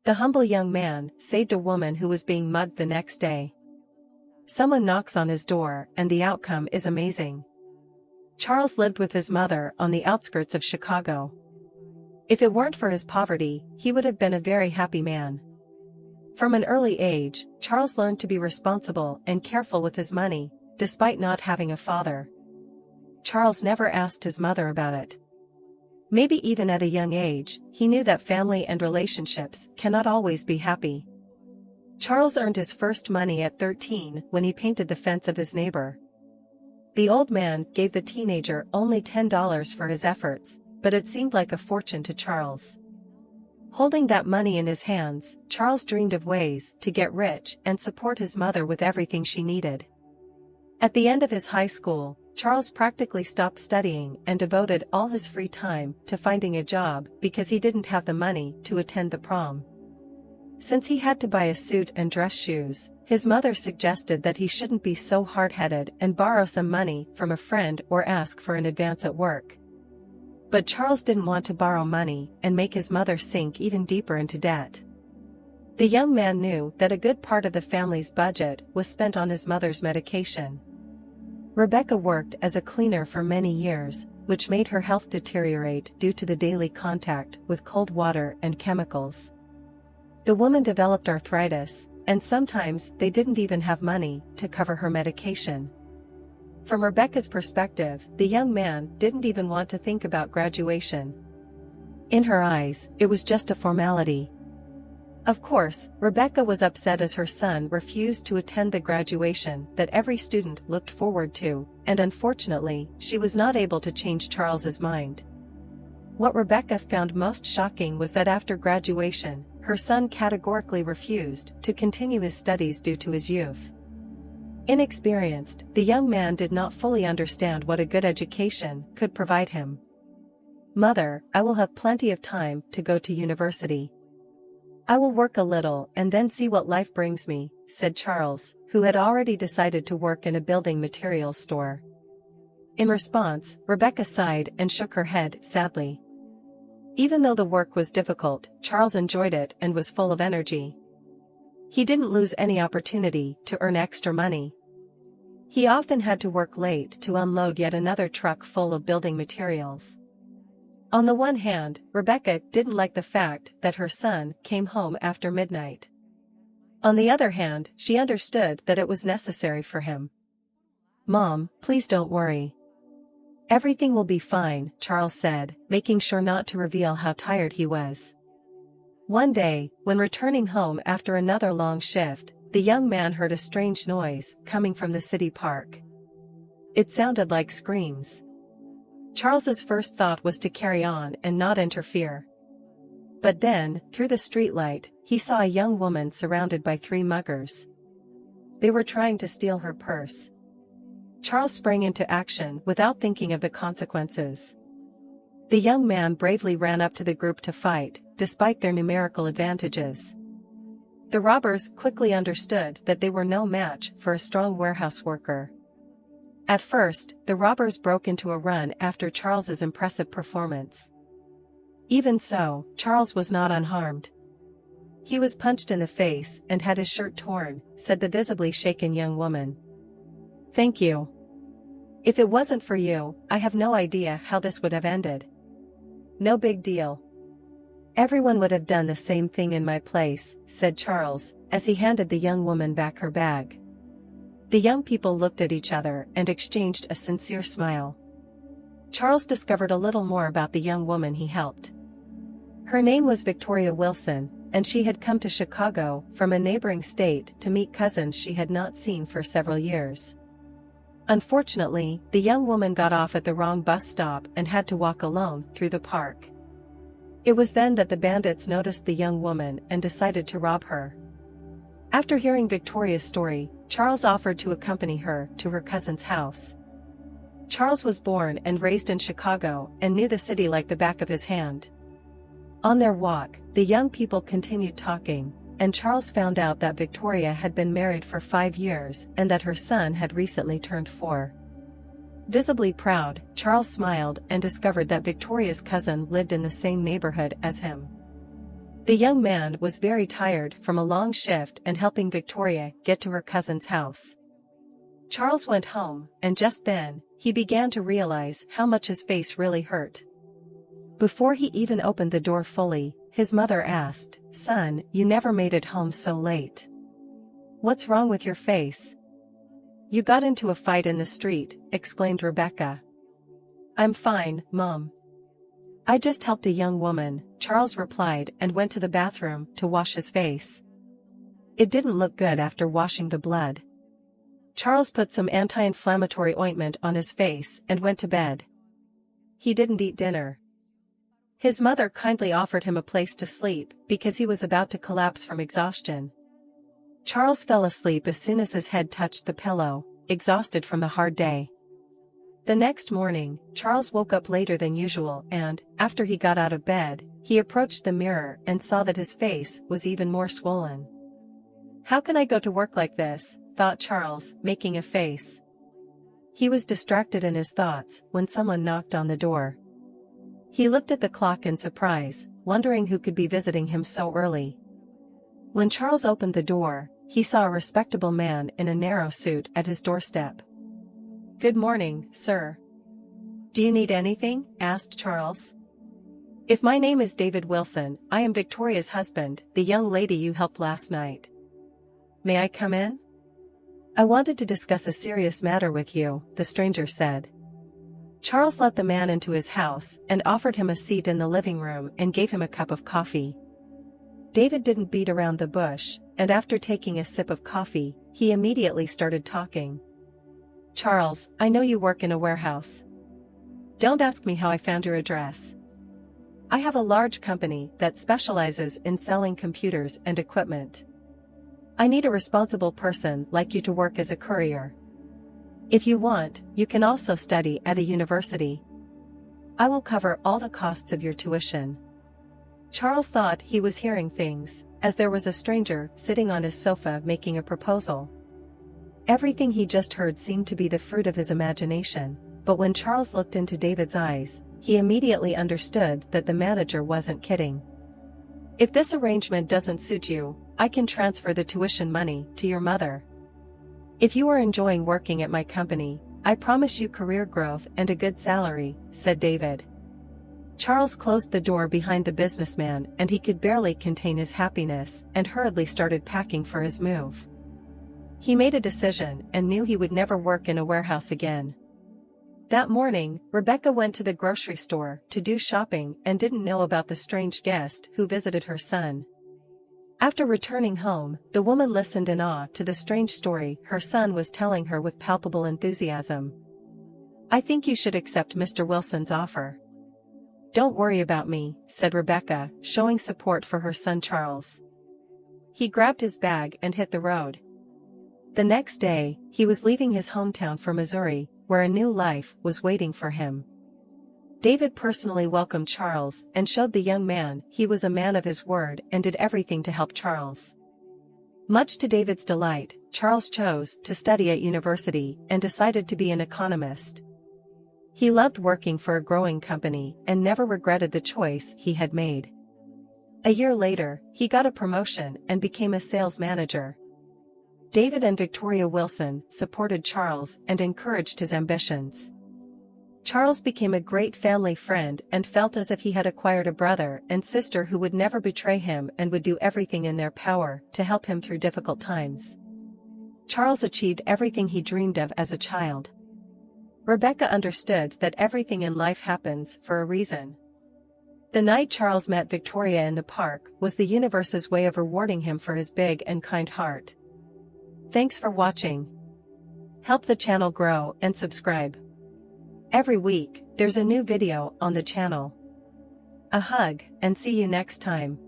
The humble young man saved a woman who was being mugged the next day. Someone knocks on his door, and the outcome is amazing. Charles lived with his mother on the outskirts of Chicago. If it weren't for his poverty, he would have been a very happy man. From an early age, Charles learned to be responsible and careful with his money, despite not having a father. Charles never asked his mother about it. Maybe even at a young age, he knew that family and relationships cannot always be happy. Charles earned his first money at 13 when he painted the fence of his neighbor. The old man gave the teenager only $10 for his efforts, but it seemed like a fortune to Charles. Holding that money in his hands, Charles dreamed of ways to get rich and support his mother with everything she needed. At the end of his high school, Charles practically stopped studying and devoted all his free time to finding a job because he didn't have the money to attend the prom. Since he had to buy a suit and dress shoes, his mother suggested that he shouldn't be so hard-headed and borrow some money from a friend or ask for an advance at work. But Charles didn't want to borrow money and make his mother sink even deeper into debt. The young man knew that a good part of the family's budget was spent on his mother's medication. Rebecca worked as a cleaner for many years, which made her health deteriorate due to the daily contact with cold water and chemicals. The woman developed arthritis, and sometimes they didn't even have money to cover her medication. From Rebecca's perspective, the young man didn't even want to think about graduation. In her eyes, it was just a formality. Of course, Rebecca was upset as her son refused to attend the graduation that every student looked forward to, and unfortunately, she was not able to change Charles's mind. What Rebecca found most shocking was that after graduation, her son categorically refused to continue his studies due to his youth. Inexperienced, the young man did not fully understand what a good education could provide him. "Mother, I will have plenty of time to go to university. I will work a little and then see what life brings me," said Charles, who had already decided to work in a building materials store. In response, Rebecca sighed and shook her head sadly. Even though the work was difficult, Charles enjoyed it and was full of energy. He didn't lose any opportunity to earn extra money. He often had to work late to unload yet another truck full of building materials. On the one hand, Rebecca didn't like the fact that her son came home after midnight. On the other hand, she understood that it was necessary for him. "Mom, please don't worry. Everything will be fine," Charles said, making sure not to reveal how tired he was. One day, when returning home after another long shift, the young man heard a strange noise coming from the city park. It sounded like screams. Charles's first thought was to carry on and not interfere. But then, through the streetlight, he saw a young woman surrounded by 3 muggers. They were trying to steal her purse. Charles sprang into action without thinking of the consequences. The young man bravely ran up to the group to fight, despite their numerical advantages. The robbers quickly understood that they were no match for a strong warehouse worker. At first, the robbers broke into a run after Charles's impressive performance. Even so, Charles was not unharmed. "He was punched in the face and had his shirt torn," said the visibly shaken young woman. "Thank you. If it wasn't for you, I have no idea how this would have ended." "No big deal. Everyone would have done the same thing in my place," said Charles, as he handed the young woman back her bag. The young people looked at each other and exchanged a sincere smile. Charles discovered a little more about the young woman he helped. Her name was Victoria Wilson, and she had come to Chicago from a neighboring state to meet cousins she had not seen for several years. Unfortunately, the young woman got off at the wrong bus stop and had to walk alone through the park. It was then that the bandits noticed the young woman and decided to rob her. After hearing Victoria's story, Charles offered to accompany her to her cousin's house. Charles was born and raised in Chicago and knew the city like the back of his hand. On their walk, the young people continued talking, and Charles found out that Victoria had been married for 5 years and that her son had recently turned 4. Visibly proud, Charles smiled and discovered that Victoria's cousin lived in the same neighborhood as him. The young man was very tired from a long shift and helping Victoria get to her cousin's house. Charles went home, and just then, he began to realize how much his face really hurt. Before he even opened the door fully, his mother asked, "Son, you never made it home so late. What's wrong with your face?" "You got into a fight in the street," exclaimed Rebecca. "I'm fine, Mom. I just helped a young woman," Charles replied and went to the bathroom to wash his face. It didn't look good after washing the blood. Charles put some anti-inflammatory ointment on his face and went to bed. He didn't eat dinner. His mother kindly offered him a place to sleep because he was about to collapse from exhaustion. Charles fell asleep as soon as his head touched the pillow, exhausted from the hard day. The next morning, Charles woke up later than usual and, after he got out of bed, he approached the mirror and saw that his face was even more swollen. "How can I go to work like this?" thought Charles, making a face. He was distracted in his thoughts when someone knocked on the door. He looked at the clock in surprise, wondering who could be visiting him so early. When Charles opened the door, he saw a respectable man in a narrow suit at his doorstep. "Good morning, sir. Do you need anything?" asked Charles. "If my name is David Wilson, I am Victoria's husband, the young lady you helped last night. May I come in?" "I wanted to discuss a serious matter with you," the stranger said. Charles let the man into his house and offered him a seat in the living room and gave him a cup of coffee. David didn't beat around the bush, and after taking a sip of coffee, he immediately started talking. "Charles, I know you work in a warehouse. Don't ask me how I found your address. I have a large company that specializes in selling computers and equipment. I need a responsible person like you to work as a courier. If you want, you can also study at a university. I will cover all the costs of your tuition." Charles thought he was hearing things, as there was a stranger sitting on his sofa making a proposal. Everything he just heard seemed to be the fruit of his imagination, but when Charles looked into David's eyes, he immediately understood that the manager wasn't kidding. "If this arrangement doesn't suit you, I can transfer the tuition money to your mother. If you are enjoying working at my company, I promise you career growth and a good salary," said David. Charles closed the door behind the businessman and he could barely contain his happiness and hurriedly started packing for his move. He made a decision and knew he would never work in a warehouse again. That morning, Rebecca went to the grocery store to do shopping and didn't know about the strange guest who visited her son. After returning home, the woman listened in awe to the strange story her son was telling her with palpable enthusiasm. "I think you should accept Mr. Wilson's offer." "Don't worry about me," said Rebecca, showing support for her son Charles. He grabbed his bag and hit the road. The next day, he was leaving his hometown for Missouri, where a new life was waiting for him. David personally welcomed Charles and showed the young man he was a man of his word and did everything to help Charles. Much to David's delight, Charles chose to study at university and decided to be an economist. He loved working for a growing company and never regretted the choice he had made. A year later, he got a promotion and became a sales manager. David and Victoria Wilson supported Charles and encouraged his ambitions. Charles became a great family friend and felt as if he had acquired a brother and sister who would never betray him and would do everything in their power to help him through difficult times. Charles achieved everything he dreamed of as a child. Rebecca understood that everything in life happens for a reason. The night Charles met Victoria in the park was the universe's way of rewarding him for his big and kind heart. Thanks for watching. Help the channel grow and subscribe. Every week, there's a new video on the channel. A hug, and see you next time.